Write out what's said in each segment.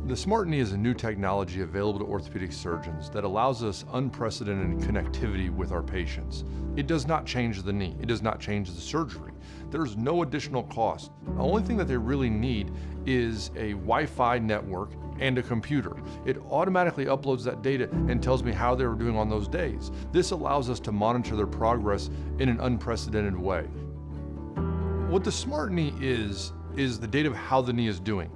The Smart Knee is a new technology available to orthopedic surgeons that allows us unprecedented connectivity with our patients. It does not change the knee. It does not change the surgery. There's no additional cost. The only thing that they really need is a Wi-Fi network and a computer. It automatically uploads that data and tells me how they were doing on those days. This allows us to monitor their progress in an unprecedented way. What the Smart Knee is the data of how the knee is doing.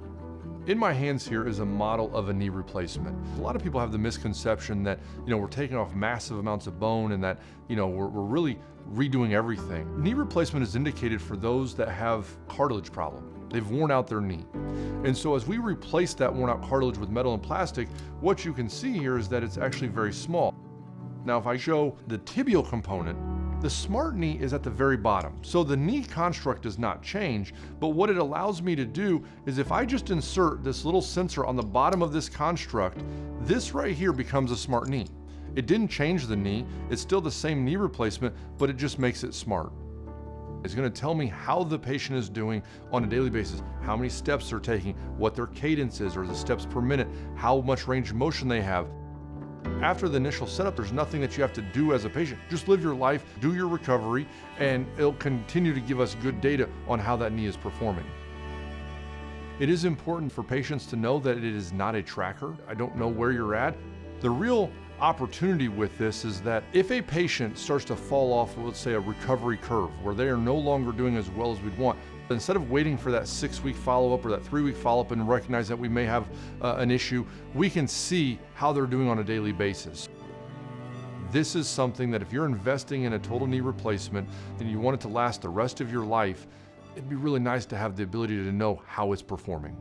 In my hands here is a model of a knee replacement. A lot of people have the misconception that, we're taking off massive amounts of bone and that, we're really redoing everything. Knee replacement is indicated for those that have cartilage problem. They've worn out their knee. And so as we replace that worn out cartilage with metal and plastic, what you can see here is that it's actually very small. Now, if I show the tibial component, the Smart Knee is at the very bottom. So the knee construct does not change, but what it allows me to do is if I just insert this little sensor on the bottom of this construct, this right here becomes a Smart Knee. It didn't change the knee, it's still the same knee replacement, but it just makes it smart. It's going to tell me how the patient is doing on a daily basis, how many steps they're taking, what their cadence is, or the steps per minute, how much range of motion they have. After the initial setup, there's nothing that you have to do as a patient. Just live your life, do your recovery, and it'll continue to give us good data on how that knee is performing. It is important for patients to know that it is not a tracker. I don't know where you're at. The real opportunity with this is that if a patient starts to fall off, let's say a recovery curve, where they are no longer doing as well as we'd want, instead of waiting for that 6-week follow-up or that 3-week follow-up and recognize that we may have an issue, we can see how they're doing on a daily basis. This is something that if you're investing in a total knee replacement and you want it to last the rest of your life, it'd be really nice to have the ability to know how it's performing.